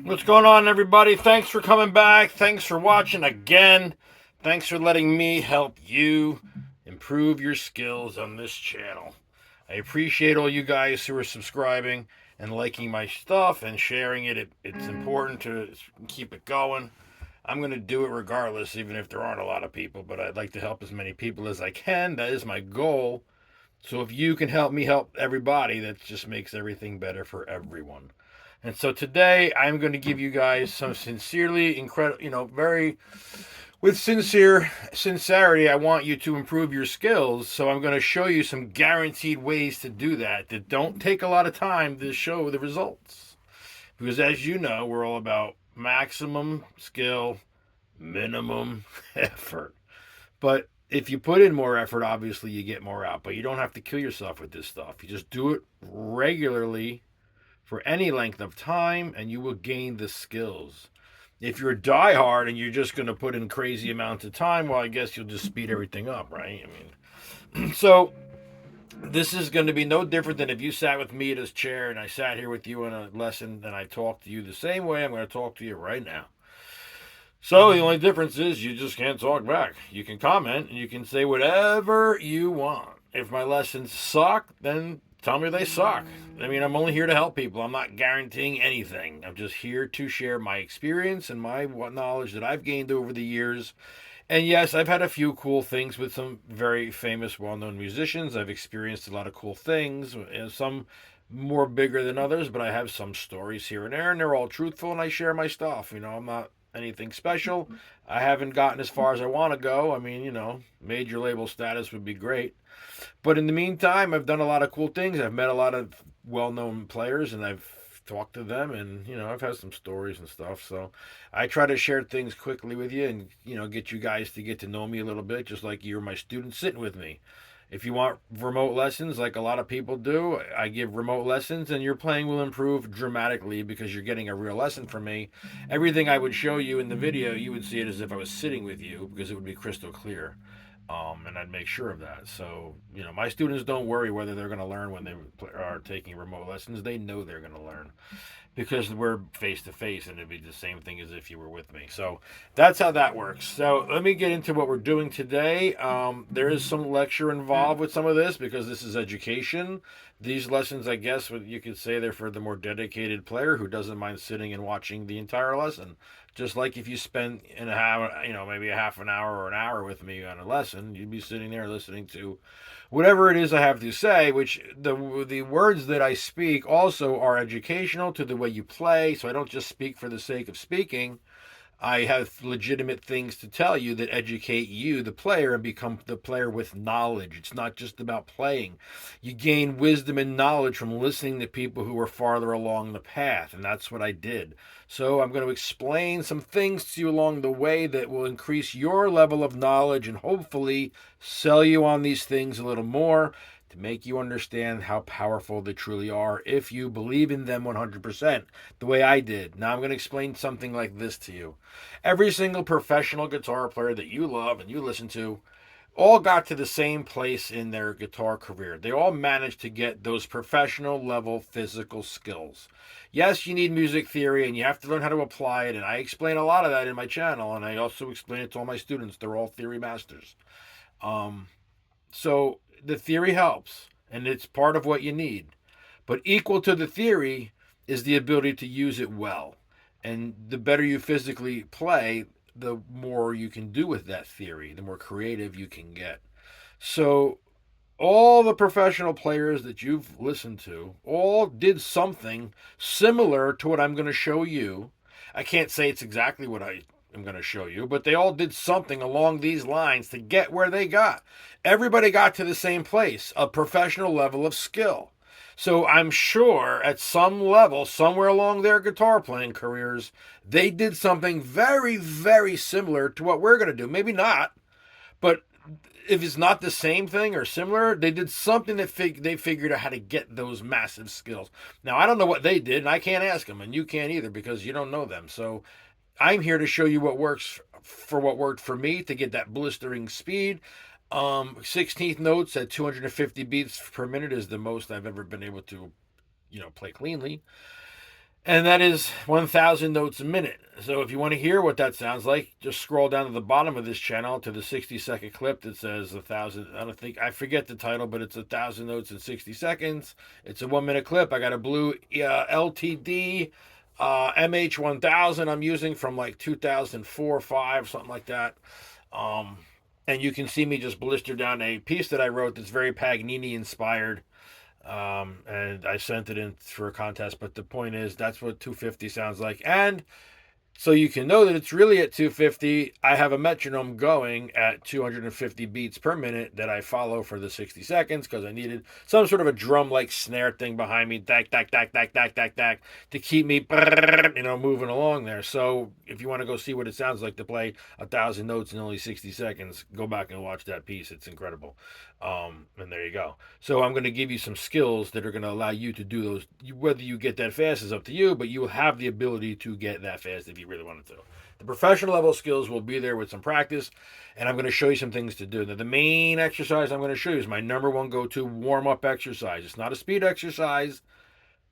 What's going on, everybody? Thanks for coming back. Thanks for watching again. Thanks for letting me help you improve your skills on this channel. I appreciate all you guys who are subscribing and liking my stuff and sharing it. It's important to keep it going. I'm going to do it regardless, even if there aren't a lot of people, but I'd like to help as many people as I can. That is my goal. So if you can help me help everybody, that just makes everything better for everyone. And so today I'm going to give you guys some sincerely incredible, very with sincerity. I want you to improve your skills. So I'm going to show you some guaranteed ways to do that don't take a lot of time to show the results. Because as you know, we're all about maximum skill, minimum effort. But if you put in more effort, obviously you get more out. But you don't have to kill yourself with this stuff. You just do it regularly for any length of time, and you will gain the skills. If you're a diehard and you're just going to put in crazy amounts of time, well, I guess you'll just speed everything up, right? I mean, so this is going to be no different than if you sat with me at this chair and I sat here with you in a lesson and I talked to you the same way I'm going to talk to you right now. So the only difference is you just can't talk back. You can comment and you can say whatever you want. If my lessons suck, then tell me they suck. I mean, I'm only here to help people. I'm not guaranteeing anything. I'm just here to share my experience and my knowledge that I've gained over the years. And yes, I've had a few cool things with some very famous, well-known musicians. I've experienced a lot of cool things, some more bigger than others, but I have some stories here and there, and they're all truthful, and I share my stuff. I'm not anything special. I haven't gotten as far as I want to go. I mean, major label status would be great. But in the meantime, I've done a lot of cool things. I've met a lot of well-known players, and I've talked to them, and I've had some stories and stuff. So I try to share things quickly with you, and get you guys to get to know me a little bit, just like you're my students sitting with me. If you want remote lessons, like a lot of people do, I give remote lessons, and your playing will improve dramatically because you're getting a real lesson from me. Everything I would show you in the video, you would see it as if I was sitting with you because it would be crystal clear. And I'd make sure of that. So, my students don't worry whether they're going to learn when they are taking remote lessons. They know they're going to learn because we're face to face, and it'd be the same thing as if you were with me. So that's how that works. So let me get into what we're doing today. There is some lecture involved with some of this because this is education. These lessons, I guess, you could say they're for the more dedicated player who doesn't mind sitting and watching the entire lesson. Just like if you spend maybe a half an hour or an hour with me on a lesson, you'd be sitting there listening to whatever it is I have to say, which the words that I speak also are educational to the way you play. So I don't just speak for the sake of speaking. I have legitimate things to tell you that educate you, the player, and become the player with knowledge. It's not just about playing. You gain wisdom and knowledge from listening to people who are farther along the path, and that's what I did. So I'm going to explain some things to you along the way that will increase your level of knowledge and hopefully sell you on these things a little more to make you understand how powerful they truly are if you believe in them 100%, the way I did. Now I'm going to explain something like this to you. Every single professional guitar player that you love and you listen to all got to the same place in their guitar career. They all managed to get those professional level physical skills. Yes, you need music theory and you have to learn how to apply it, and I explain a lot of that in my channel, and I also explain it to all my students. They're all theory masters. So the theory helps, and it's part of what you need. But equal to the theory is the ability to use it well. And the better you physically play, the more you can do with that theory, the more creative you can get. So all the professional players that you've listened to all did something similar to what I'm going to show you. I can't say it's exactly what I am going to show you, but they all did something along these lines to get where they got. Everybody got to the same place, a professional level of skill. So I'm sure at some level, somewhere along their guitar playing careers, they did something very, very similar to what we're going to do. Maybe not, but if it's not the same thing or similar, they did something that they figured out how to get those massive skills. Now, I don't know what they did, and I can't ask them, and you can't either because you don't know them. So I'm here to show you what works for what worked for me to get that blistering speed. 16th notes at 250 beats per minute is the most I've ever been able to, play cleanly. And that is 1,000 notes a minute. So if you want to hear what that sounds like, just scroll down to the bottom of this channel to the 60-second clip that says 1,000. I forget the title, but it's 1,000 notes in 60 seconds. It's a 1-minute clip. I got a blue LTD MH1000 I'm using from like 2004, 5, something like that. And you can see me just blister down a piece that I wrote that's very Paganini inspired. And I sent it in for a contest, but the point is that's what 250 sounds like. And so you can know that it's really at 250. I have a metronome going at 250 beats per minute that I follow for the 60 seconds because I needed some sort of a drum-like snare thing behind me, tack, tack, tack, tack, tack, tack, tack, to keep me, moving along there. So if you want to go see what it sounds like to play 1,000 notes in only 60 seconds, go back and watch that piece. It's incredible. And there you go. So I'm going to give you some skills that are going to allow you to do those. Whether you get that fast is up to you, but you will have the ability to get that fast if you really wanted to. The professional level skills will be there with some practice, and I'm going to show you some things to do. Now, the main exercise I'm going to show you is my number one go-to warm-up exercise. It's not a speed exercise,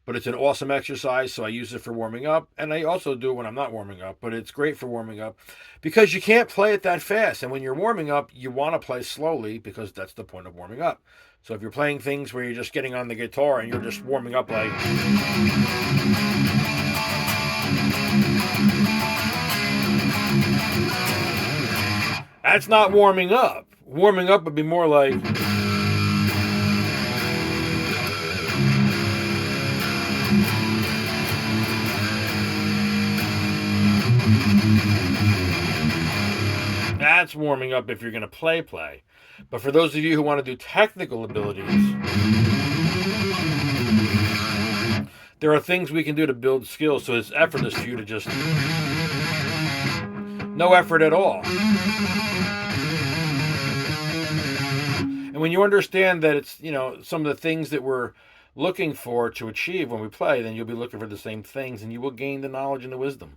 but it's an awesome exercise, so I use it for warming up, and I also do it when I'm not warming up, but it's great for warming up because you can't play it that fast, and when you're warming up, you want to play slowly because that's the point of warming up. So if you're playing things where you're just getting on the guitar and you're just warming up like... That's not warming up. Warming up would be more like... That's warming up if you're going to play. But for those of you who want to do technical abilities, there are things we can do to build skills so it's effortless for you to just... No effort at all. And when you understand that it's, some of the things that we're looking for to achieve when we play, then you'll be looking for the same things and you will gain the knowledge and the wisdom.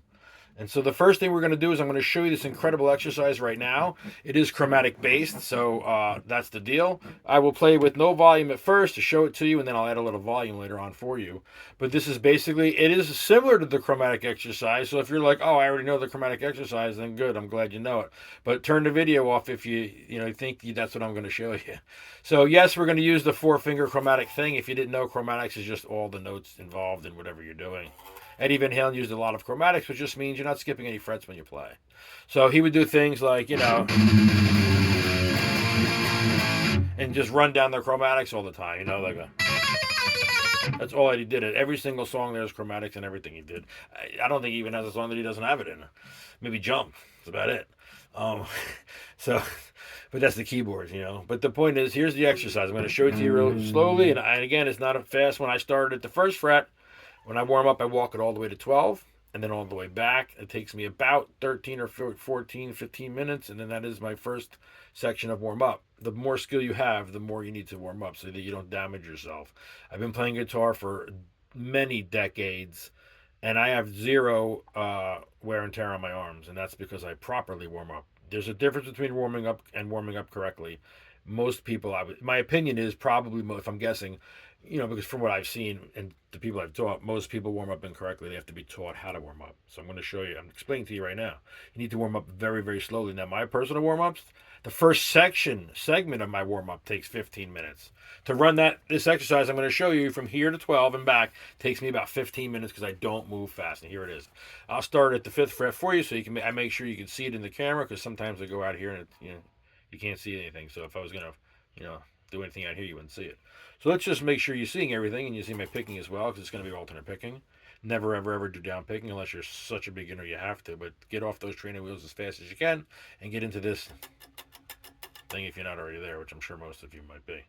And so the first thing we're going to do is I'm going to show you this incredible exercise right now. It is chromatic based, so that's the deal. I will play with no volume at first to show it to you, and then I'll add a little volume later on for you. But this is basically, it is similar to the chromatic exercise. So if you're like, oh, I already know the chromatic exercise, then good, I'm glad you know it. But turn the video off if you think that's what I'm going to show you. So yes, we're going to use the 4-finger chromatic thing. If you didn't know, chromatics is just all the notes involved in whatever you're doing. Eddie Van Halen used a lot of chromatics, which just means you're not skipping any frets when you play. So he would do things like, and just run down the chromatics all the time, that's all Eddie did. Every single song there's chromatics and everything he did. I don't think he even has a song that he doesn't have it in. Maybe Jump. That's about it. But that's the keyboards, But the point is, here's the exercise. I'm going to show it to you real slowly. And again, it's not fast. When I started at the first fret, when I warm up, I walk it all the way to 12 and then all the way back. It takes me about 13 or 14, 15 minutes, and then that is my first section of warm up. The more skill you have, the more you need to warm up so that you don't damage yourself. I've been playing guitar for many decades, and I have zero wear and tear on my arms, and that's because I properly warm up. There's a difference between warming up and warming up correctly. Most people, my opinion is probably, if I'm guessing, because from what I've seen and the people I've taught, most people warm up incorrectly. They have to be taught how to warm up. So I'm going to show you. I'm explaining to you right now. You need to warm up very, very slowly. Now, my personal warm-ups, The first segment of my warm-up takes 15 minutes. To run this exercise I'm going to show you from here to 12 and back takes me about 15 minutes because I don't move fast. And here it is. I'll start at the 5th fret for you so I make sure you can see it in the camera, because sometimes I go out here and you can't see anything. So if I was going to do anything out here, you wouldn't see it. So let's just make sure you're seeing everything and you see my picking as well, because it's going to be alternate picking. Never, ever, ever do down picking unless you're such a beginner you have to. But get off those training wheels as fast as you can and get into this thing if you're not already there, which I'm sure most of you might be.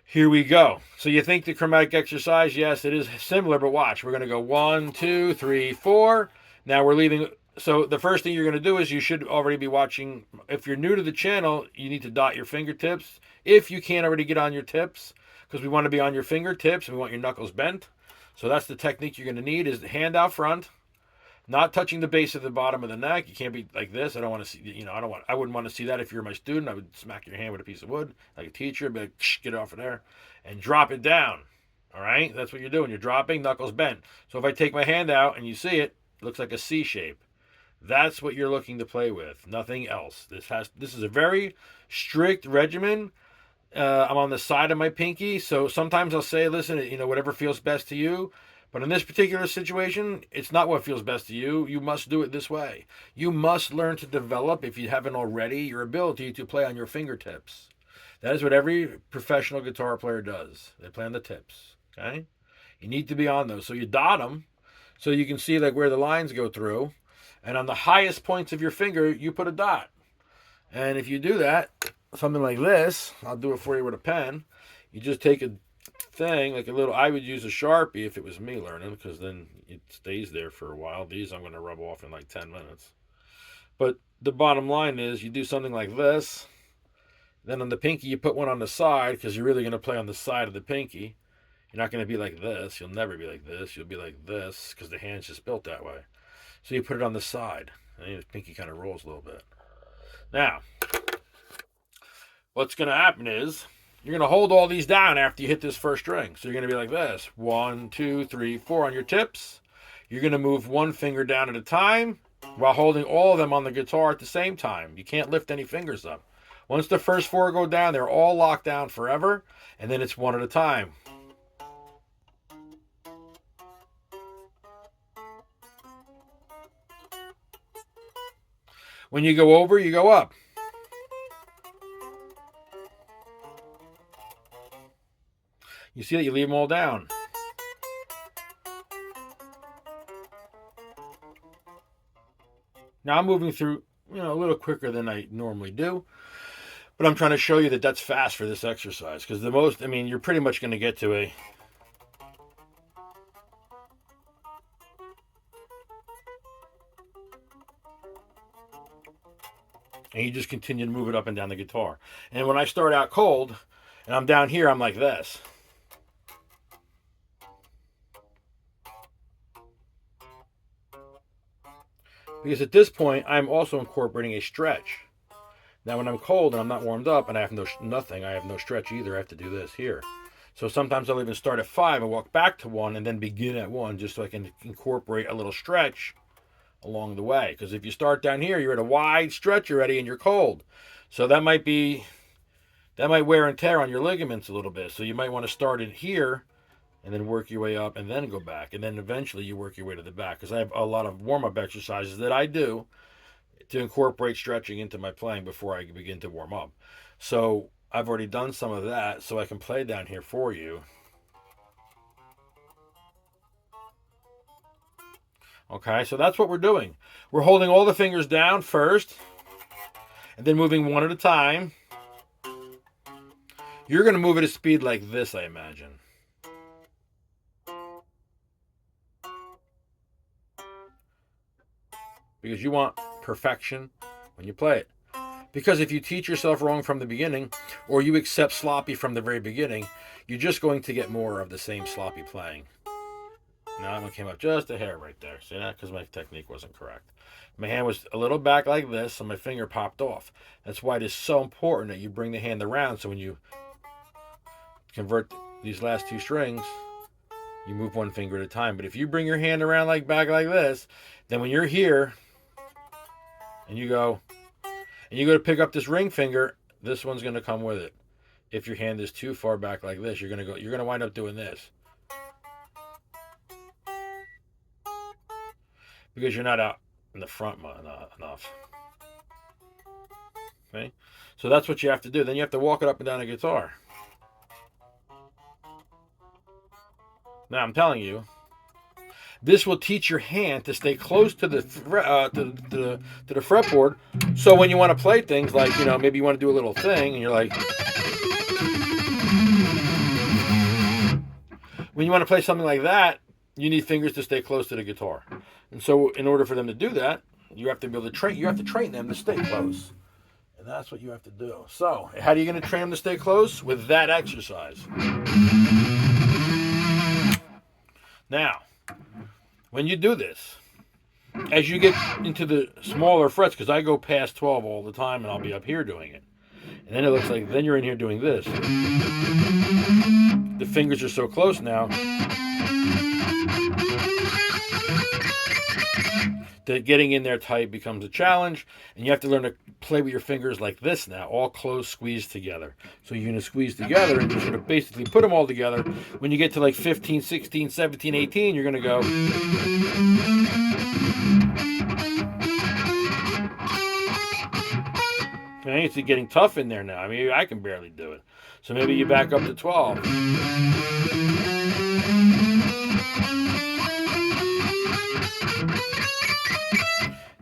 Here we go. So you think the chromatic exercise? Yes, it is similar, but watch. We're going to go 1, 2, 3, 4. Now we're leaving. So the first thing you're going to do is you should already be watching. If you're new to the channel, you need to dot your fingertips. If you can't already get on your tips, because we want to be on your fingertips and we want your knuckles bent. So that's the technique you're going to need, is the hand out front, not touching the base of the bottom of the neck. You can't be like this. I don't want to see, I wouldn't want to see that if you're my student. I would smack your hand with a piece of wood like a teacher, be like, get it off of there and drop it down. All right. That's what you're doing. You're dropping, knuckles bent. So if I take my hand out and you see it, it looks like a C shape. That's what you're looking to play with. Nothing else. This is a very strict regimen. I'm on the side of my pinky. So sometimes I'll say, listen, whatever feels best to you. But in this particular situation, it's not what feels best to you. You must do it this way. You must learn to develop, if you haven't already, your ability to play on your fingertips. That is what every professional guitar player does. They play on the tips. Okay? You need to be on those. So you dot them so you can see like where the lines go through. And on the highest points of your finger, you put a dot. And if you do that, something like this, I'll do it for you with a pen. You just take a thing, like I would use a Sharpie if it was me learning, because then it stays there for a while. These I'm going to rub off in like 10 minutes. But the bottom line is you do something like this. Then on the pinky, you put one on the side, because you're really going to play on the side of the pinky. You're not going to be like this. You'll never be like this. You'll be like this, because the hand's just built that way. So you put it on the side. And the pinky kind of rolls a little bit. Now, what's going to happen is you're going to hold all these down after you hit this first string. So you're going to be like this. 1, 2, 3, 4 on your tips. You're going to move one finger down at a time while holding all of them on the guitar at the same time. You can't lift any fingers up. Once the first 4 go down, they're all locked down forever. And then it's one at a time. When you go over, you go up. You see that you leave them all down. Now I'm moving through, a little quicker than I normally do. But I'm trying to show you that that's fast for this exercise. Because you're pretty much going to get to a... And you just continue to move it up and down the guitar. And when I start out cold, and I'm down here, I'm like this. Because at this point, I'm also incorporating a stretch. Now, when I'm cold and I'm not warmed up and I have nothing, I have no stretch either. I have to do this here. So sometimes I'll even start at 5 and walk back to 1 and then begin at 1 just so I can incorporate a little stretch along the way. Because if you start down here, you're at a wide stretch already and you're cold. So that might wear and tear on your ligaments a little bit. So you might want to start in here and then work your way up and then go back. And then eventually you work your way to the back. Because I have a lot of warm-up exercises that I do to incorporate stretching into my playing before I begin to warm up. So I've already done some of that, so I can play down here for you. Okay, so that's what we're doing. We're holding all the fingers down first, and then moving one at a time. You're going to move at a speed like this, I imagine. Because you want perfection when you play it. Because if you teach yourself wrong from the beginning, or you accept sloppy from the very beginning, you're just going to get more of the same sloppy playing. Now that one came up just a hair right there. See that? Because my technique wasn't correct. My hand was a little back like this, so my finger popped off. That's why it is so important that you bring the hand around, so when you convert these last 2 strings, you move one finger at a time. But if you bring your hand around back like this, then when you're here, and you go, and you go to pick up this ring finger, this one's going to come with it. If your hand is too far back like this, you're going to wind up doing this. Because you're not out in the front enough. Okay? So that's what you have to do. Then you have to walk it up and down a guitar. Now I'm telling you, this will teach your hand to stay close to the fretboard. So when you want to play things like, maybe you want to do a little thing, and you're like, when you want to play something like that, you need fingers to stay close to the guitar. And so in order for them to do that, you have to be able to train. You have to train them to stay close. And that's what you have to do. So how are you going to train them to stay close? With that exercise. Now, when you do this, as you get into the smaller frets, because I go past 12 all the time and I'll be up here doing it. And then it looks like, then you're in here doing this. The fingers are so close now that getting in there tight becomes a challenge. And you have to learn to play with your fingers like this now, all close, squeezed together. So you're going to squeeze together and you're going to basically put them all together. When you get to like 15, 16, 17, 18, you're going to go. Okay, it's getting tough in there now. I mean, I can barely do it. So maybe you back up to 12.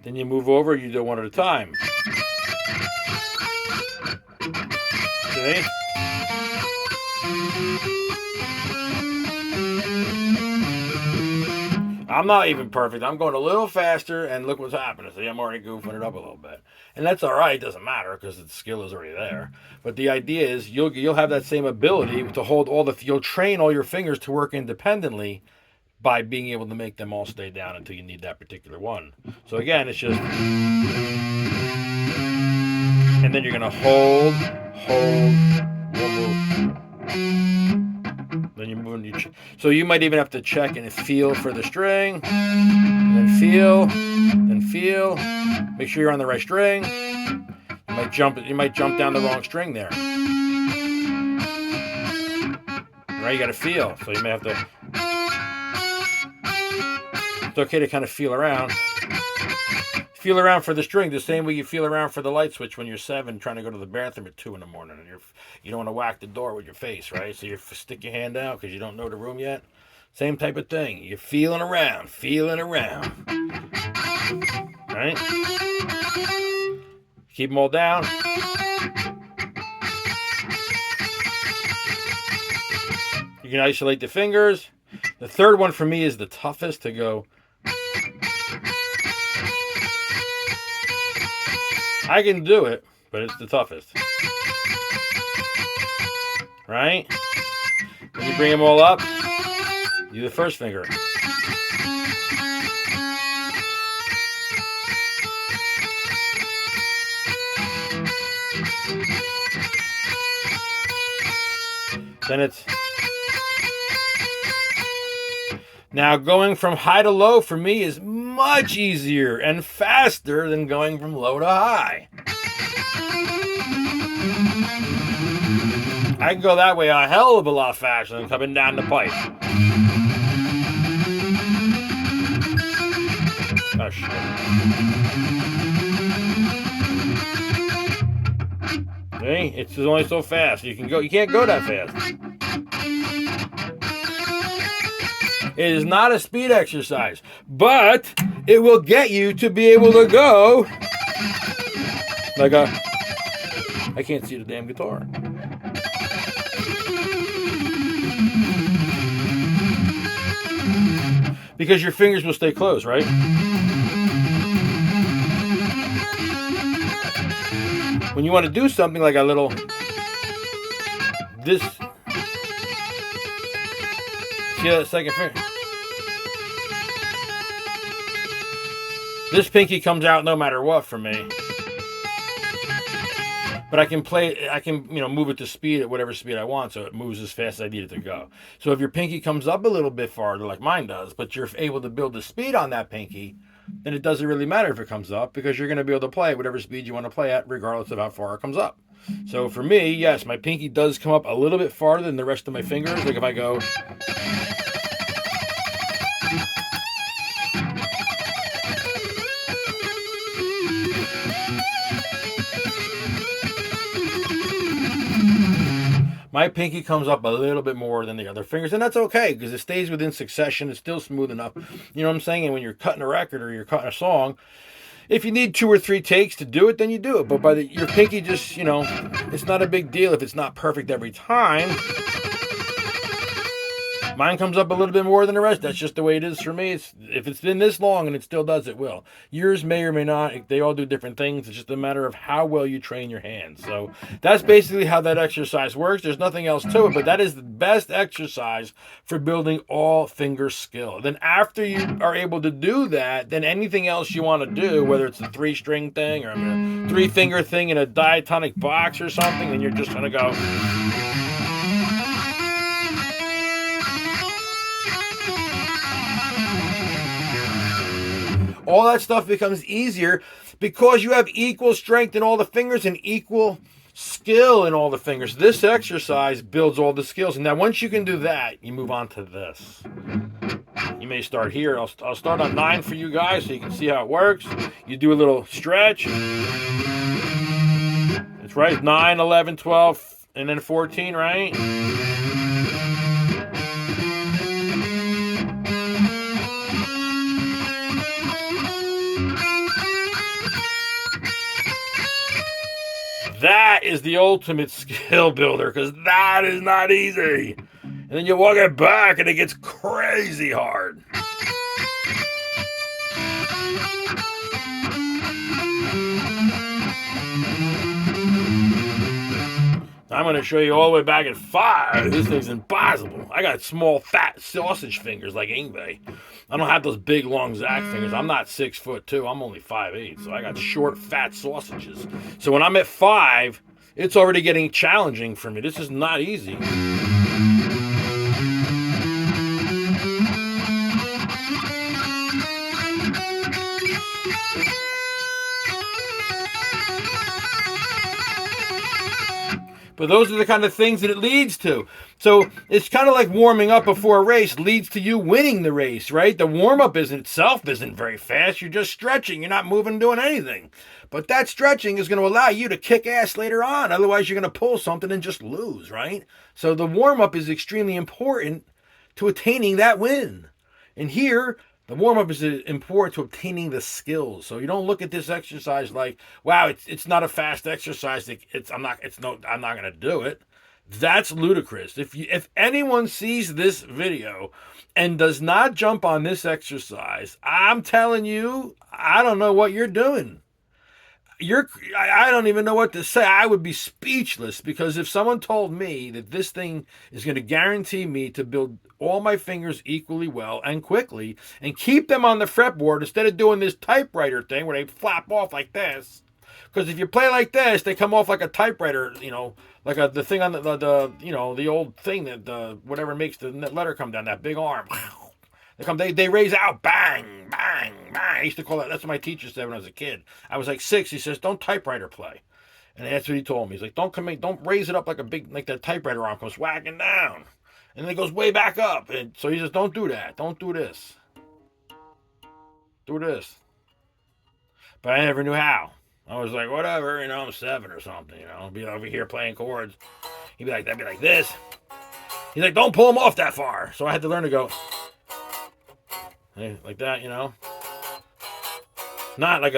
Then you move over, you do one at a time. Okay? I'm not even perfect. I'm going a little faster, and look what's happening. See, I'm already goofing it up a little bit. And that's all right. It doesn't matter because the skill is already there. But the idea is you'll have that same ability to hold you'll train all your fingers to work independently by being able to make them all stay down until you need that particular one. So again, it's just, and then you're going to hold, one move. Then you're moving. So you might even have to check and feel for the string, and then feel. Make sure you're on the right string. You might jump down the wrong string there. Right, you got to feel. So you may have to. It's okay to kind of feel around. Feel around for the string the same way you feel around for the light switch when you're 7 trying to go to the bathroom at 2 in the morning and you don't want to whack the door with your face, right? So you stick your hand out because you don't know the room yet. Same type of thing. You're feeling around. Right? Keep them all down. You can isolate the fingers. The third one for me is the toughest to go. I can do it, but it's the toughest. Right? When you bring them all up, do the first finger. Then it's... Now, going from high to low for me is much easier and faster than going from low to high. I can go that way a hell of a lot faster than coming down the pipe. Oh, shit. See? It's only so fast. You can't go that fast. It is not a speed exercise, but it will get you to be able to go like I can't see the damn guitar. Because your fingers will stay closed, right? When you want to do something like a little this. See that second finger? This pinky comes out no matter what for me. But I can move it to speed at whatever speed I want, so it moves as fast as I need it to go. So if your pinky comes up a little bit farther, like mine does, but you're able to build the speed on that pinky, then it doesn't really matter if it comes up, because you're going to be able to play at whatever speed you want to play at, regardless of how far it comes up. So for me, yes, my pinky does come up a little bit farther than the rest of my fingers. Like if I go... my pinky comes up a little bit more than the other fingers, and that's okay because it stays within succession. It's still smooth enough. You know what I'm saying? And when you're cutting a record or you're cutting a song, if you need 2 or 3 takes to do it, then you do it. But your pinky just, it's not a big deal if it's not perfect every time. Mine comes up a little bit more than the rest. That's just the way it is for me. If it's been this long and it still does, it will. Yours may or may not. They all do different things. It's just a matter of how well you train your hands. So that's basically how that exercise works. There's nothing else to it, but that is the best exercise for building all finger skill. Then after you are able to do that, then anything else you want to do, whether it's a 3-string thing or a 3-finger thing in a diatonic box or something, then you're just going to go... all that stuff becomes easier because you have equal strength in all the fingers and equal skill in all the fingers. This exercise builds all the skills. And now once you can do that, you move on to this. You may start here. I'll start on 9 for you guys so you can see how it works. You do a little stretch. It's right, 9, 11, 12, and then 14, right? That is the ultimate skill builder, because that is not easy. And then you walk it back and it gets crazy hard. I'm going to show you all the way back at 5. This thing's impossible. I got small, fat sausage fingers like Yngwie. I don't have those big, long Zach fingers. I'm not 6'2". I'm only 5'8", so I got short, fat sausages. So when I'm at 5, it's already getting challenging for me. This is not easy. But those are the kind of things that it leads to. So it's kind of like warming up before a race leads to you winning the race, right? The warm-up itself isn't very fast. You're just stretching. You're not moving, doing anything. But that stretching is going to allow you to kick ass later on. Otherwise, you're going to pull something and just lose, right? So the warm-up is extremely important to attaining that win. And here, the warm-up is important to obtaining the skills. So you don't look at this exercise like, wow, it's not a fast exercise. I'm not going to do it. That's ludicrous. If anyone sees this video and does not jump on this exercise, I'm telling you, I don't know what you're doing. I don't even know what to say. I would be speechless, because if someone told me that this thing is going to guarantee me to build all my fingers equally well and quickly and keep them on the fretboard instead of doing this typewriter thing where they flap off like this. Because if you play like this, they come off like a typewriter, like the thing on the old thing that whatever makes the letter come down, that big arm. They raise out, bang, bang, bang. I used to call that. That's what my teacher said when I was a kid. I was like 6. He says, "Don't typewriter play," and that's what he told me. He's like, "Don't raise it up like that typewriter arm comes whacking down, and then it goes way back up." And so he says, "Don't do that. Don't do this. Do this." But I never knew how. I was like, whatever, I'm 7 or something, I'll be over here playing chords. He'd be like, that'd be like this. He's like, don't pull them off that far. So I had to learn to go like that, Not like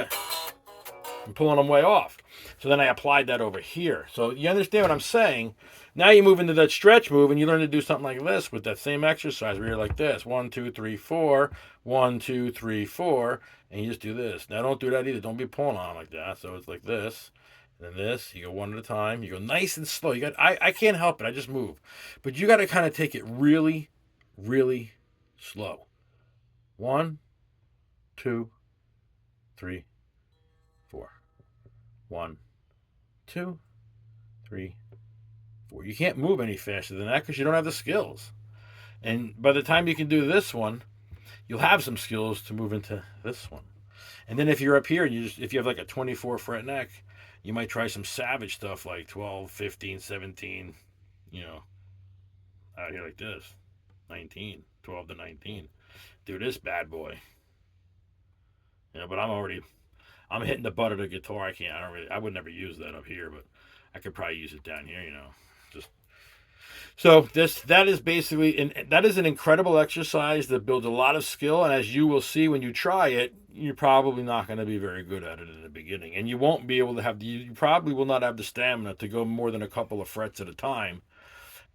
I'm pulling them way off. So then I applied that over here. So you understand what I'm saying? Now you move into that stretch move and you learn to do something like this with that same exercise where you're like this. 1, 2, 3, 4. 1, 2, 3, 4. And you just do this. Now don't do that either. Don't be pulling on like that. So it's like this. And then this. You go one at a time. You go nice and slow. I can't help it. I just move. But you got to kind of take it really, really slow. 1, 2, 3, 4. 1, 2, 3, 4. You can't move any faster than that because you don't have the skills. And by the time you can do this one, you'll have some skills to move into this one. And then if you're up here, if you have like a 24 fret neck, you might try some savage stuff like 12, 15, 17, you know, out here like this, 19, 12 to 19. Do this bad boy. But I'm hitting the butt of the guitar. I would never use that up here, but I could probably use it down here, just. So that is basically, and that is an incredible exercise that builds a lot of skill. And as you will see when you try it, you're probably not going to be very good at it in the beginning, and you won't be able to you probably will not have the stamina to go more than a couple of frets at a time.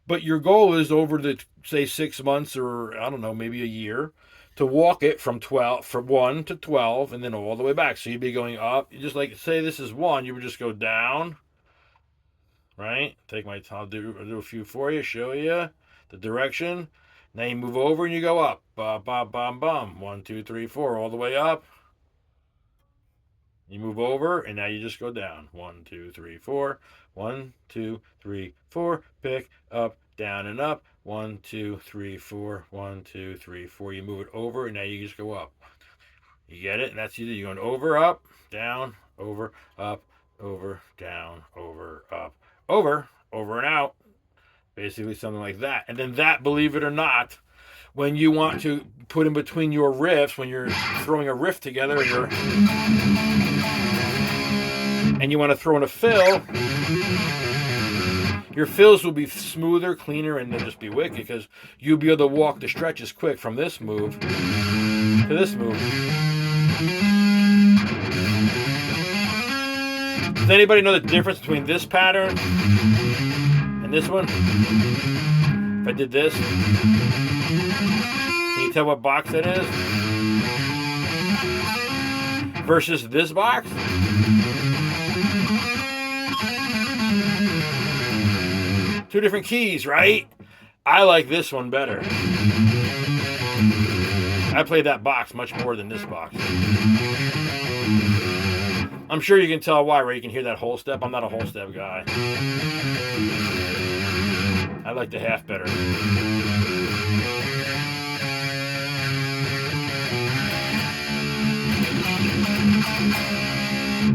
But your goal is over the, say, 6 months, or I don't know, maybe a year, to walk it from 1 to 12 and then all the way back. So you'd be going up. You just like, say this is 1, you would just go down, right? Take my time, I'll do a few for you, show you the direction. Now you move over and you go up. Bum, bum, bum, bum. 1, 2, 3, 4, all the way up. You move over and now you just go down. 1, 2, 3, 4. 1, 2, 3, 4. Pick up, down and up. 1, 2, 3, 4. 1, 2, 3, 4. You move it over and now you just go up. You get it? And that's either you're going over, up, down, over, up, over, down, over, up, over and out. Basically something like that. And then that, believe it or not, when you want to put in between your riffs, when you're throwing a riff together and you want to throw in a fill, your fills will be smoother, cleaner, and they'll just be wicked because you'll be able to walk the stretches quick from this move to this move. Does anybody know the difference between this pattern and this one? If I did this, can you tell what box that is? Versus this box? Two different keys, right? I like this one better. I play that box much more than this box. I'm sure you can tell why, right? You can hear that whole step. I'm not a whole step guy. I like the half better.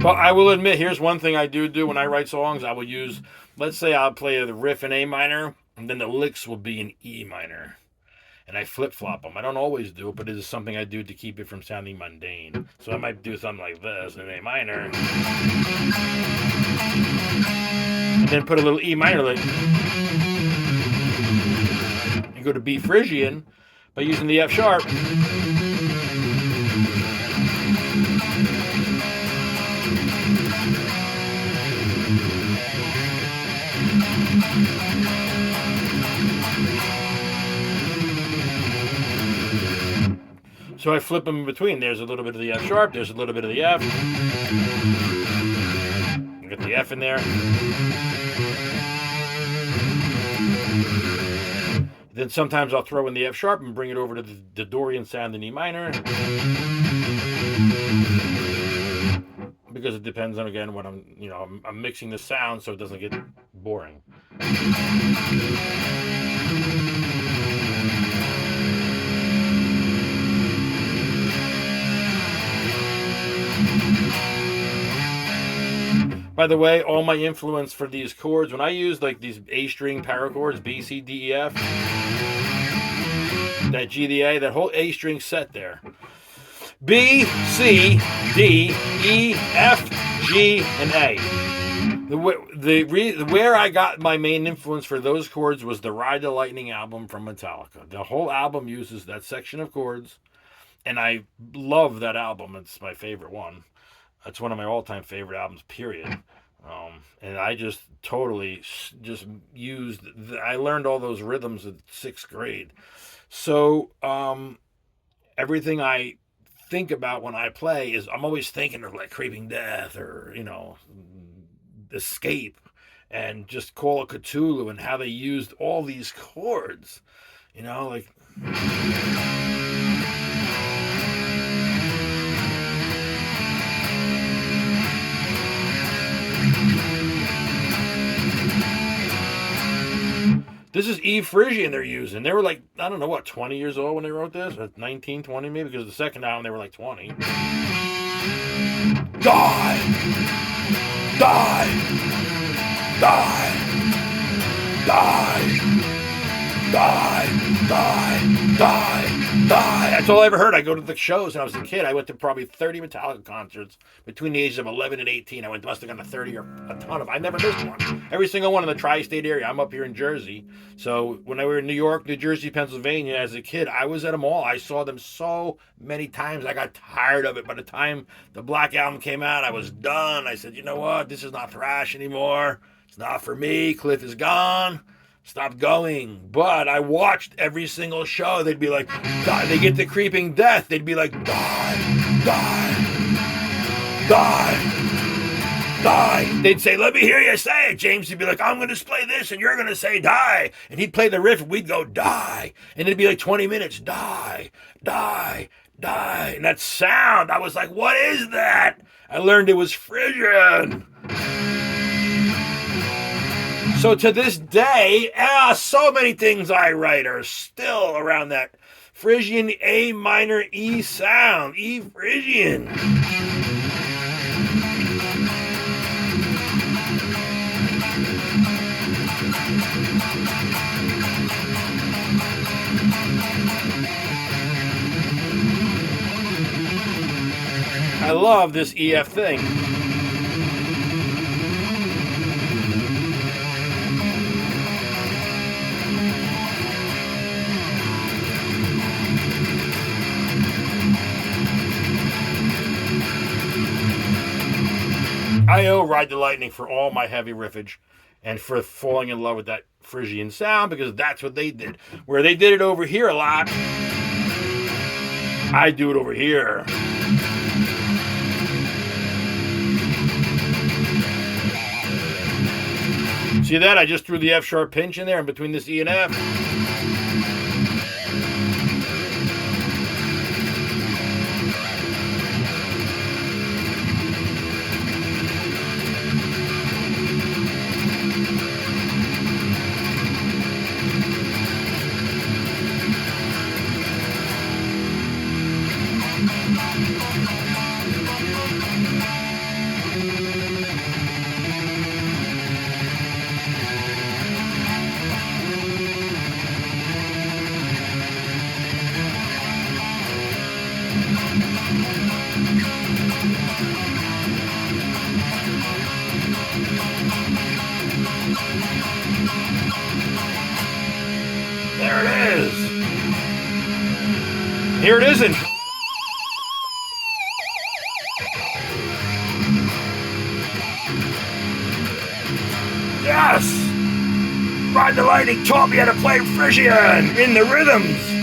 But I will admit, here's one thing I do when I write songs. I will use, let's say I'll play the riff in A minor, and then the licks will be in E minor. And I flip-flop them. I don't always do it, but it is something I do to keep it from sounding mundane. So I might do something like this in A minor. And then put a little E minor lick. And go to B Phrygian by using the F sharp. So I flip them in between. There's a little bit of the F sharp. There's a little bit of the F. Get the F in there. Then sometimes I'll throw in the F sharp and bring it over to the Dorian sound in E minor. Because it depends on, again, what I'm mixing the sound so it doesn't get boring. By the way, all my influence for these chords, when I use like these A string power chords, B, C, D, E, F, that G, the A, that whole A string set there. B, C, D, E, F, G, and A. Where I got my main influence for those chords was the Ride the Lightning album from Metallica. The whole album uses that section of chords, and I love that album. It's my favorite one. It's one of my all-time favorite albums, period. And I just totally just used, I learned all those rhythms in 6th grade. So everything I think about when I play is I'm always thinking of like Craving Death or, Escape and just Call of Cthulhu and how they used all these chords, like... This is E Phrygian they're using. They were like, I don't know, 20 years old when they wrote this? 19, 20 maybe, because the second album they were like 20. Die! Die! Die! Die! Die! Die! Die! Die! That's all I ever heard. I go to the shows when I was a kid. I went to probably 30 Metallica concerts between the ages of 11 and 18. I must have gone to 30 or a ton of. I never missed one. Every single one in the tri-state area. I'm up here in Jersey. So when I were in New York, New Jersey, Pennsylvania as a kid, I was at them all. I saw them so many times. I got tired of it. By the time the Black Album came out, I was done. I said, you know what? This is not thrash anymore. It's not for me. Cliff is gone. Stopped going. But I watched every single show. They'd be like, die. They get to Creeping Death. They'd be like, die, die, die, die. They'd say, let me hear you say it, James. He'd be like, I'm going to play this and you're going to say die. And he'd play the riff and we'd go, die. And it'd be like 20 minutes, die, die, die. And that sound, I was like, what is that? I learned it was Frisian. So to this day, so many things I write are still around that Frisian A minor E sound, E Frisian. I love this EF thing. I owe Ride the Lightning for all my heavy riffage and for falling in love with that Frisian sound because that's what they did. Where they did it over here a lot, I do it over here. See that? I just threw the F sharp pinch in there in between this E and F. There it is. Here it isn't. Yes! Ride the Lightning taught me how to play Frisian in the rhythms.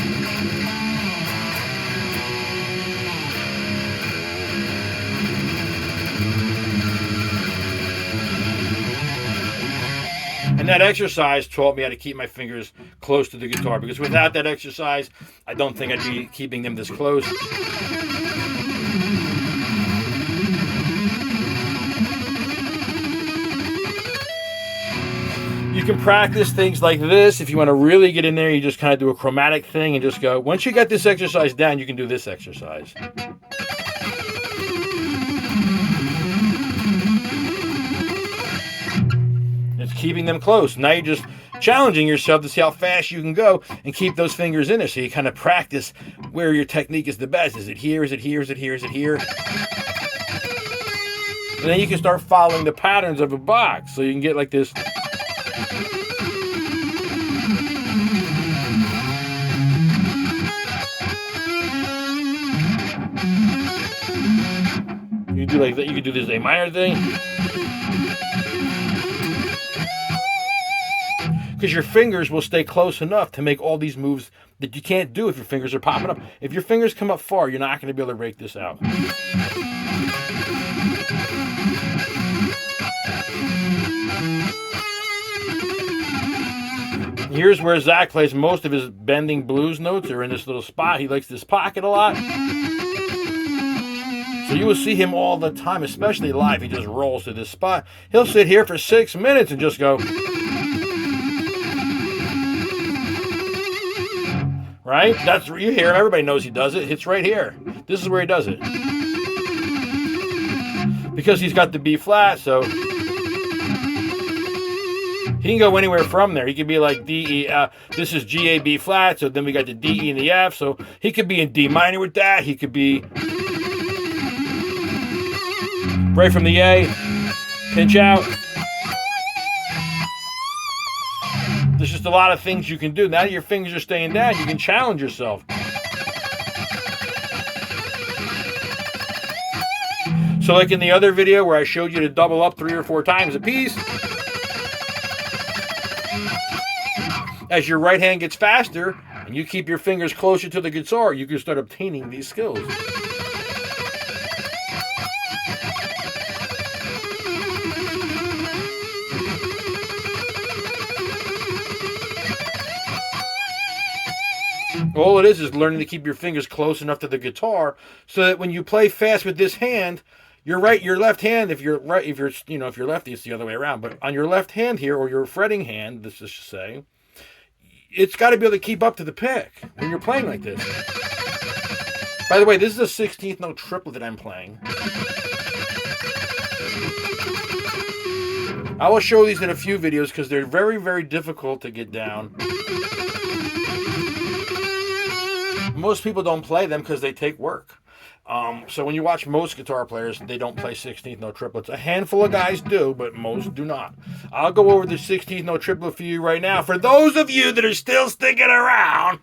And that exercise taught me how to keep my fingers close to the guitar, because without that exercise, I don't think I'd be keeping them this close. You can practice things like this. If you want to really get in there, you just kind of do a chromatic thing and just go, once you get this exercise down, you can do this exercise. It's keeping them close. Now you're just challenging yourself to see how fast you can go and keep those fingers in there. So you kind of practice where your technique is the best. Is it here? Is it here? Is it here? Is it here? And then you can start following the patterns of a box. So you can get like this. You can do like that. You can do this A minor thing. Because your fingers will stay close enough to make all these moves that you can't do if your fingers are popping up. If your fingers come up far, you're not going to be able to break this out. Here's where Zach plays most of his bending blues notes are in this little spot. He likes this pocket a lot. So you will see him all the time, especially live. He just rolls to this spot. He'll sit here for 6 minutes and just go. Right? That's where you hear him. Everybody knows he does it. It's right here. This is where he does it. because he's got the B flat, so he can go anywhere from there. He could be like D, E, this is G, A, B flat, so then we got the D, E, and the F, so he could be in D minor with that. He could be right from the A, pinch out. There's just a lot of things you can do. Now that your fingers are staying down, you can challenge yourself. So like in the other video where I showed you to double up 3 or 4 times a piece, as your right hand gets faster and you keep your fingers closer to the guitar, you can start obtaining these skills. All it is learning to keep your fingers close enough to the guitar so that when you play fast with this hand, your left hand, if you're lefty, it's the other way around. But on your left hand here, or your fretting hand, this is to say, it's got to be able to keep up to the pick when you're playing like this. By the way, this is a 16th note triplet that I'm playing. I will show these in a few videos because they're very, very difficult to get down. Most people don't play them because they take work. So when you watch most guitar players, they don't play 16th note triplets. A handful of guys do, but most do not. I'll go over the 16th note triplet for you right now. For those of you that are still sticking around,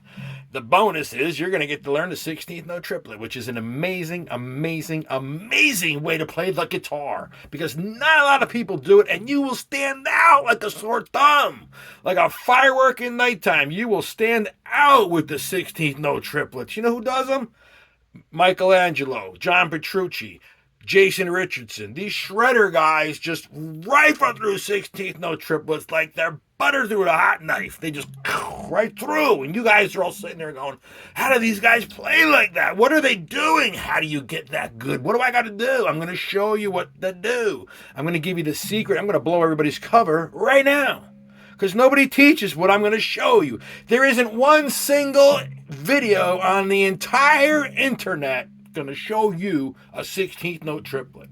the bonus is you're going to get to learn the 16th note triplet, which is an amazing, amazing, amazing way to play the guitar. Because not a lot of people do it, and you will stand out like a sore thumb. Like a firework in nighttime. You will stand out with the 16th note triplets. You know who does them? Michelangelo, John Petrucci, Jason Richardson. These shredder guys just rifle through 16th note triplets like they're butter through a hot knife. They just right through. And you guys are all sitting there going, how do these guys play like that? What are they doing? How do you get that good? What do I got to do? I'm going to show you what to do. I'm going to give you the secret. I'm going to blow everybody's cover right now. Because nobody teaches what I'm going to show you. There isn't one single video on the entire internet going to show you a 16th note triplet.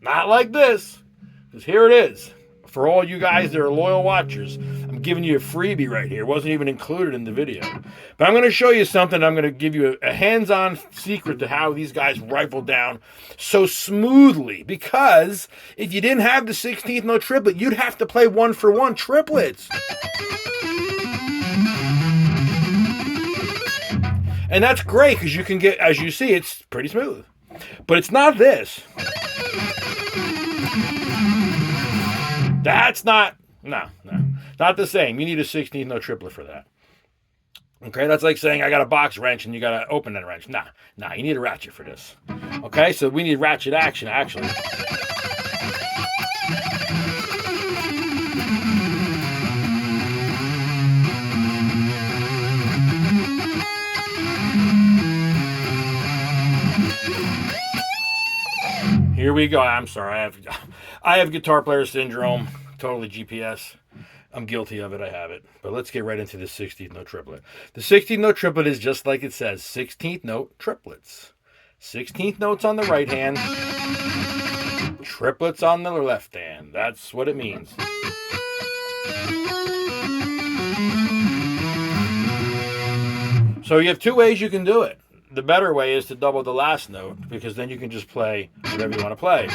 Not like this. Because here it is. For all you guys that are loyal watchers, I'm giving you a freebie right here. It wasn't even included in the video. But I'm going to show you something. I'm going to give you a hands-on secret to how these guys rifle down so smoothly. Because if you didn't have the 16th note triplet, you'd have to play 1-for-1 triplets. And that's great because you can get, as you see, it's pretty smooth. But it's not this. That's not the same. You need a 16th note triplet for that. Okay, that's like saying I got a box wrench and you got to open that wrench. Nah, you need a ratchet for this. Okay, so we need ratchet action, actually. Here we go. I'm sorry. I have guitar player syndrome. Totally GPS. I'm guilty of it. I have it. But let's get right into the 16th note triplet. The 16th note triplet is just like it says. 16th note triplets. 16th notes on the right hand. Triplets on the left hand. That's what it means. So you have 2 ways you can do it. The better way is to double the last note, because then you can just play whatever you want to play.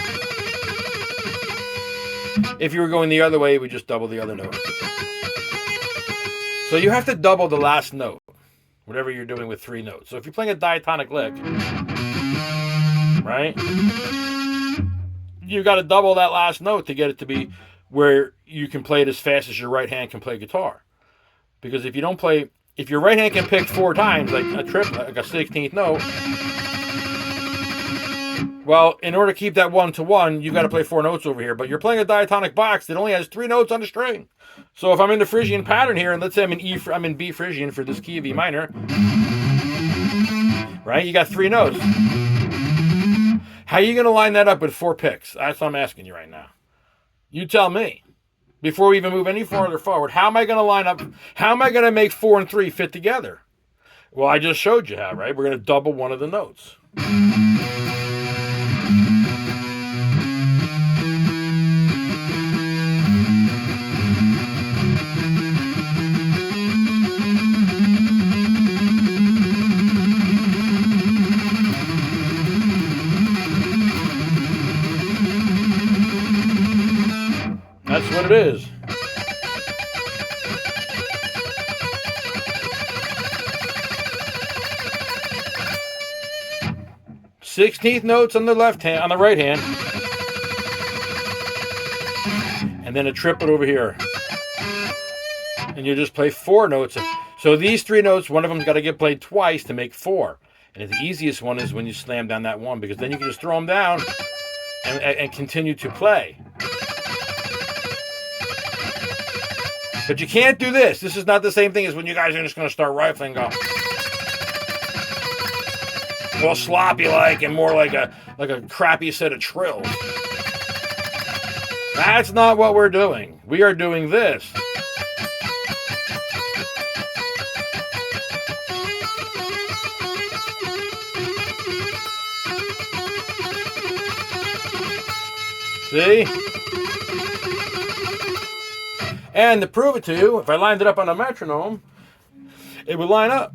If you were going the other way, we just double the other note. So you have to double the last note, whatever you're doing with 3 notes. So if you're playing a diatonic lick, right, you got to double that last note to get it to be where you can play it as fast as your right hand can play guitar. Because if you don't play... If your right hand can pick 4 times, like a 16th note, well, in order to keep that 1-to-1, you got to play 4 notes over here. But you're playing a diatonic box that only has 3 notes on the string. So if I'm in the Phrygian pattern here, and let's say I'm in B Phrygian for this key of E minor, right? You got 3 notes. How are you going to line that up with 4 picks? That's what I'm asking you right now. You tell me. Before we even move any farther forward, how am I going to line up? How am I going to make 4 and 3 fit together? Well, I just showed you how, right? We're going to double one of the notes. 16th notes on the left hand, on the right hand, and then a triplet over here. And you just play 4 notes. So these 3 notes, one of them's got to get played twice to make 4. And the easiest one is when you slam down that one, because then you can just throw them down and continue to play. But you can't do this. This is not the same thing as when you guys are just going to start rifling and go all sloppy like, and more like a crappy set of trills. That's not what we're doing. We are doing this. See? And to prove it to you, if I lined it up on a metronome, it would line up.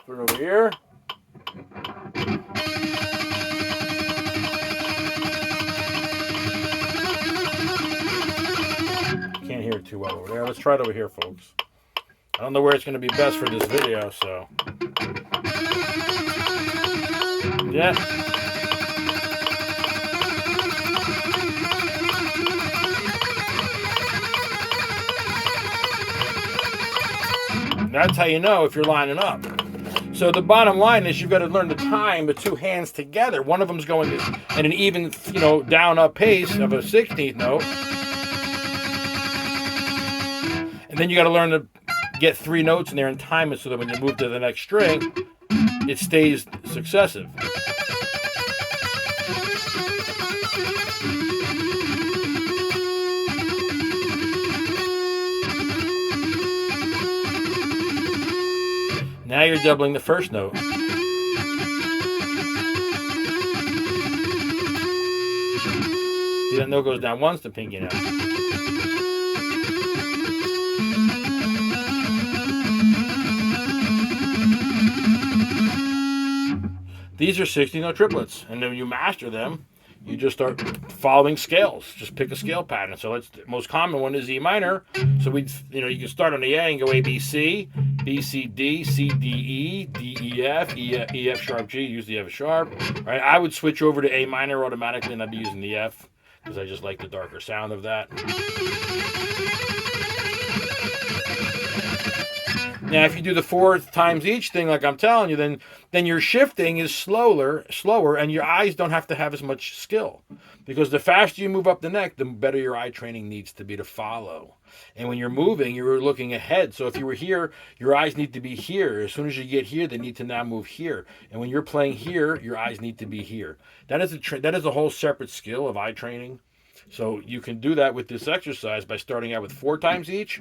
Put it over here. Can't hear it too well over there. Let's try it over here, folks. I don't know where it's going to be best for this video, so... Yeah. That's how you know if you're lining up. So the bottom line is you've got to learn to time the 2 hands together. One of them's going at an even, down up pace of a 16th note. And then you got to learn to get 3 notes in there and time it so that when you move to the next string, it stays successive. Now you're doubling the first note. See, that note goes down once, the pinky note. These are 16-note triplets, and then when you master them, you just start following scales. Just pick a scale pattern. So the most common one is E minor. So you can start on the A and go A, B, C, B, C, D, C, D, E, D, E, F, E, F sharp, G. Use the F sharp. Right? I would switch over to A minor automatically, and I'd be using the F because I just like the darker sound of that. Now, if you do the 4 times each thing, like I'm telling you, then your shifting is slower, and your eyes don't have to have as much skill. Because the faster you move up the neck, the better your eye training needs to be to follow. And when you're moving, you're looking ahead. So if you were here, your eyes need to be here. As soon as you get here, they need to now move here. And when you're playing here, your eyes need to be here. That is a whole separate skill of eye training. So you can do that with this exercise by starting out with 4 times each,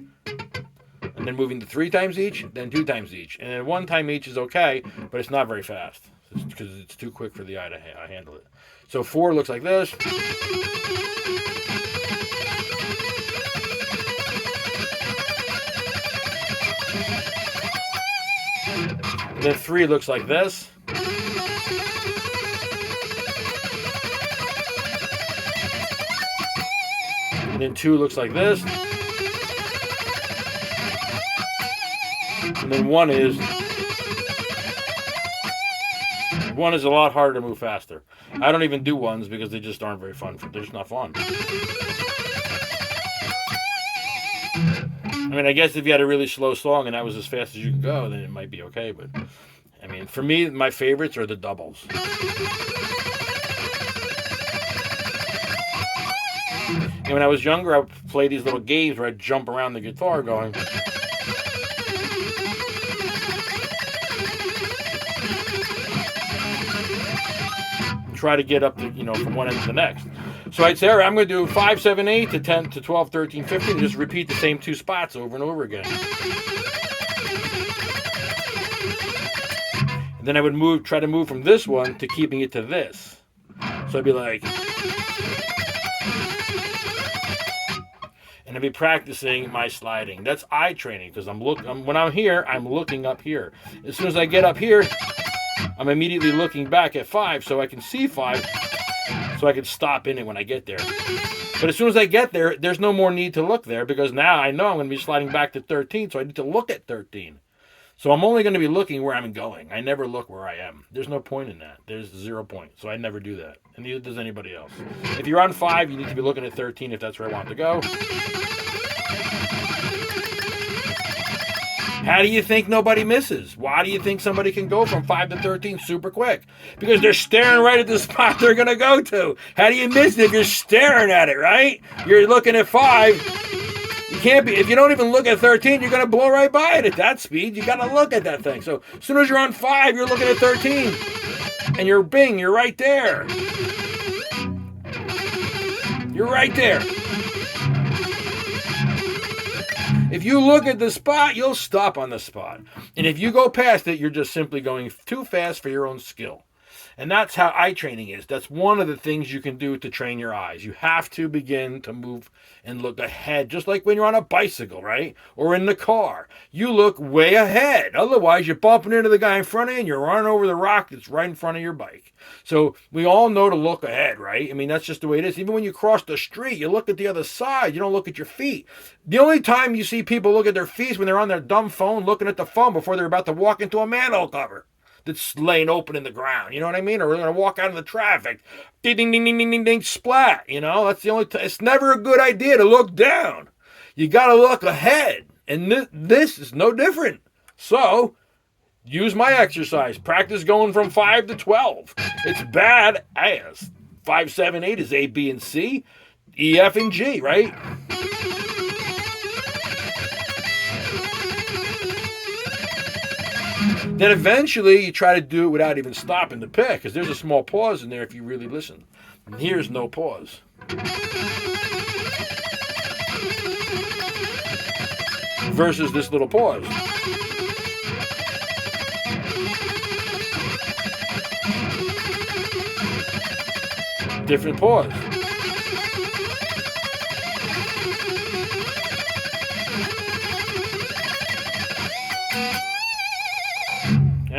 and then moving to 3 times each, then 2 times each. And then 1 time each is okay, but it's not very fast because it's too quick for the eye to handle it. So 4 looks like this. And then 3 looks like this. And then 2 looks like this. And then 1 is a lot harder to move faster. I don't even do 1s because they just aren't very fun. They're just not fun. I mean, I guess if you had a really slow song and that was as fast as you can go, then it might be okay. But, I mean, for me, my favorites are the doubles. And when I was younger, I would play these little games where I'd jump around the guitar going... try to get up to, from one end to the next. So I'd say, all right, I'm going to do 5, 7, 8 to 10 to 12, 13, 15, and just repeat the same 2 spots over and over again. And then I would try to move from this one to keeping it to this. So I'd be like, and I'd be practicing my sliding. That's eye training because when I'm here, I'm looking up here. As soon as I get up here, I'm immediately looking back at 5 so I can see 5 so I can stop in it when I get there. But as soon as I get there, there's no more need to look there because now I know I'm going to be sliding back to 13, so I need to look at 13. So I'm only going to be looking where I'm going. I never look where I am. There's no point in that. There's 0 point. So I never do that. And neither does anybody else. If you're on 5, you need to be looking at 13 if that's where I want to go. How do you think nobody misses? Why do you think somebody can go from 5 to 13 super quick? Because they're staring right at the spot they're going to go to. How do you miss it if you're staring at it, right? You're looking at 5. You can't be, if you don't even look at 13, you're going to blow right by it at that speed. You got to look at that thing. So as soon as you're on 5, you're looking at 13. And you're bing, you're right there. You're right there. If you look at the spot, you'll stop on the spot. And if you go past it, you're just simply going too fast for your own skill. And that's how eye training is. That's one of the things you can do to train your eyes. You have to begin to move and look ahead, just like when you're on a bicycle, right? Or in the car. You look way ahead. Otherwise, you're bumping into the guy in front of you and you're running over the rock that's right in front of your bike. So we all know to look ahead, right? I mean, that's just the way it is. Even when you cross the street, you look at the other side. You don't look at your feet. The only time you see people look at their feet is when they're on their dumb phone looking at the phone before they're about to walk into a manhole cover that's laying open in the ground. You know what I mean? Or we're going to walk out in the traffic. Ding, ding, ding, ding, ding, ding, ding, splat. You know, that's the only time. It's never a good idea to look down. You got to look ahead. And this is no different. So use my exercise. Practice going from 5 to 12. It's bad as 5, 7, 8 is A, B, and C. E, F, and G, right? Then eventually you try to do it without even stopping to pick, because there's a small pause in there if you really listen. And here's no pause. Versus this little pause. Different pause.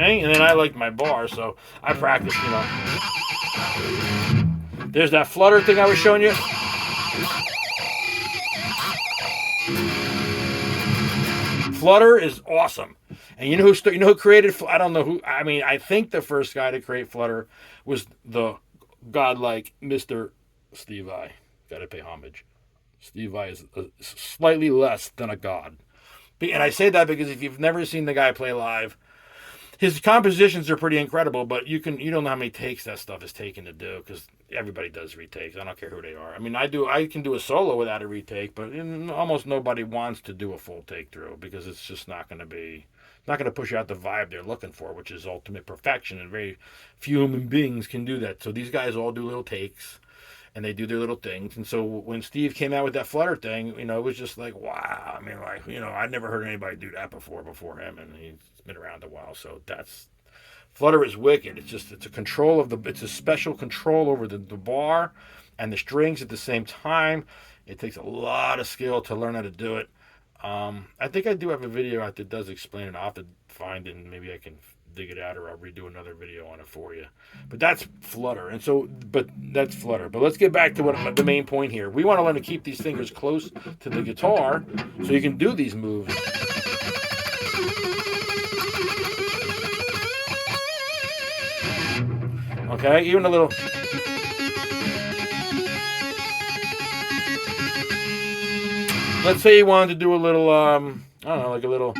Okay? And then I like my bar, so I practice, you know. There's that flutter thing I was showing you. Flutter is awesome. And you know who created, I don't know who, I mean, I think the first guy to create Flutter was the godlike Mr. Steve Vai. Got to pay homage. Steve Vai is slightly less than a god. And I say that because if you've never seen the guy play live, his compositions are pretty incredible, but you don't know how many takes that stuff is taken to do, because everybody does retakes. I don't care who they are. I mean, I can do a solo without a retake, but almost nobody wants to do a full take through, because it's just not going to push out the vibe they're looking for, which is ultimate perfection, and very few human beings can do that. So these guys all do little takes, and they do their little things. And so when Steve came out with that Flutter thing, it was just like, wow. I mean, I'd never heard anybody do that before him, and he's been around a while. So Flutter is wicked. It's a special control over the bar and the strings at the same time. It takes a lot of skill to learn how to do it. I think I do have a video out that does explain it. I'll have to find it, and maybe I can dig it out, or I'll redo another video on it for you. But that's Flutter. That's Flutter. But let's get back to the main point here. We want to learn to keep these fingers close to the guitar so you can do these moves. Okay, even a little. Let's say you wanted to do a little, I don't know, like a little.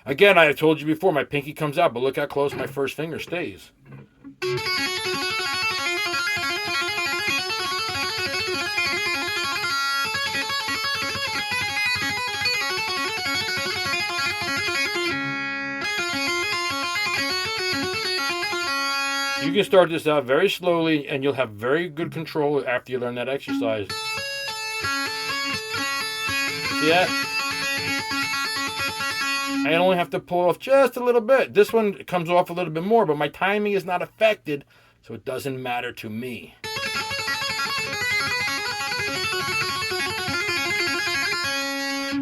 Again, I have told you before, my pinky comes out, but look how close my first finger stays. You can start this out very slowly, and you'll have very good control after you learn that exercise. See that? I only have to pull off just a little bit. This one comes off a little bit more, but my timing is not affected, so it doesn't matter to me.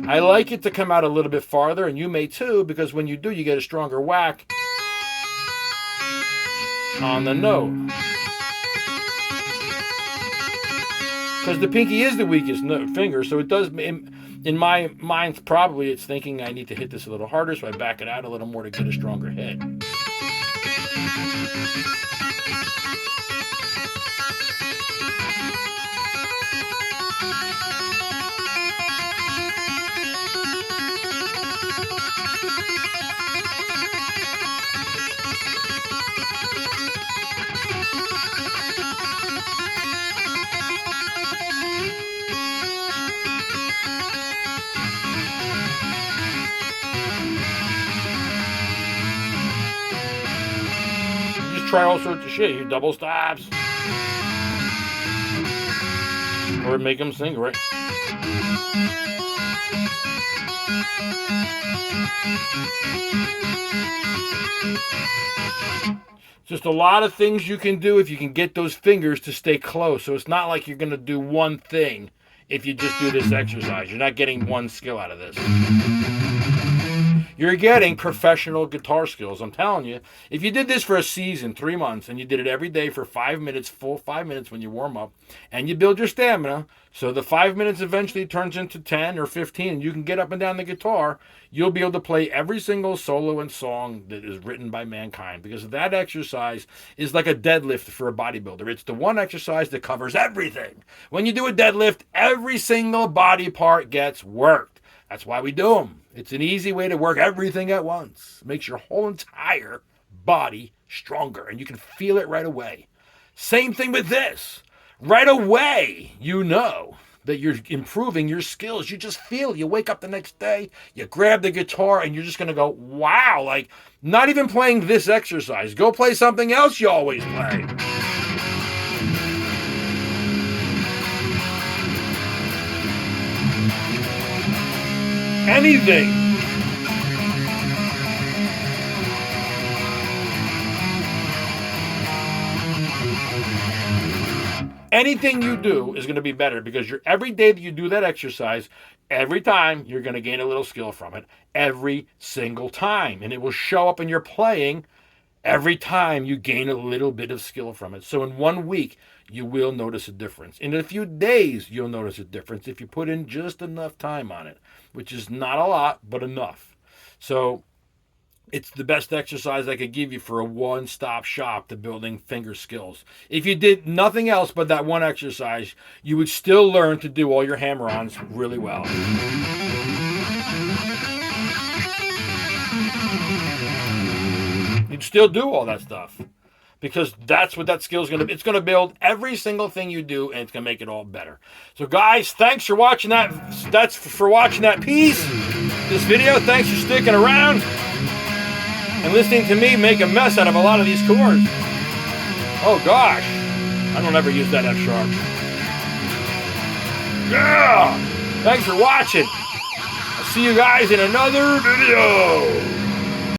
I like it to come out a little bit farther, and you may too, because when you do, you get a stronger whack. on the note. Because the pinky is the weakest finger, so it does, in my mind, probably it's thinking I need to hit this a little harder, so I back it out a little more to get a stronger hit. Try all sorts of shit. You double stops. Or make them sing, right? Just a lot of things you can do if you can get those fingers to stay close. So it's not like you're going to do one thing if you just do this exercise. You're not getting one skill out of this. You're getting professional guitar skills. I'm telling you, if you did this for a season, 3 months, and you did it every day for 5 minutes, full 5 minutes when you warm up, and you build your stamina, so the 5 minutes eventually turns into 10 or 15, and you can get up and down the guitar, you'll be able to play every single solo and song that is written by mankind, because that exercise is like a deadlift for a bodybuilder. It's the one exercise that covers everything. When you do a deadlift, every single body part gets worked. That's why we do them. It's an easy way to work everything at once. It makes your whole entire body stronger, and you can feel it right away. Same thing with this. Right away, you know that you're improving your skills. You just feel it. You wake up the next day, you grab the guitar, and you're just going to go, wow, like not even playing this exercise. Go play something else you always play. Anything. Anything you do is going to be better because every day that you do that exercise, every time you're going to gain a little skill from it. Every single time. And it will show up in your playing every time you gain a little bit of skill from it. So in 1 week, you will notice a difference. In a few days, you'll notice a difference if you put in just enough time on it, which is not a lot, but enough. So it's the best exercise I could give you for a one-stop shop to building finger skills. If you did nothing else but that one exercise, you would still learn to do all your hammer-ons really well. You'd still do all that stuff. Because that's what that skill is going to be. It's going to build every single thing you do, and it's going to make it all better. So, guys, thanks for watching that. That's for watching that piece, this video. Thanks for sticking around and listening to me make a mess out of a lot of these chords. Oh, gosh. I don't ever use that F sharp. Yeah! Thanks for watching. I'll see you guys in another video.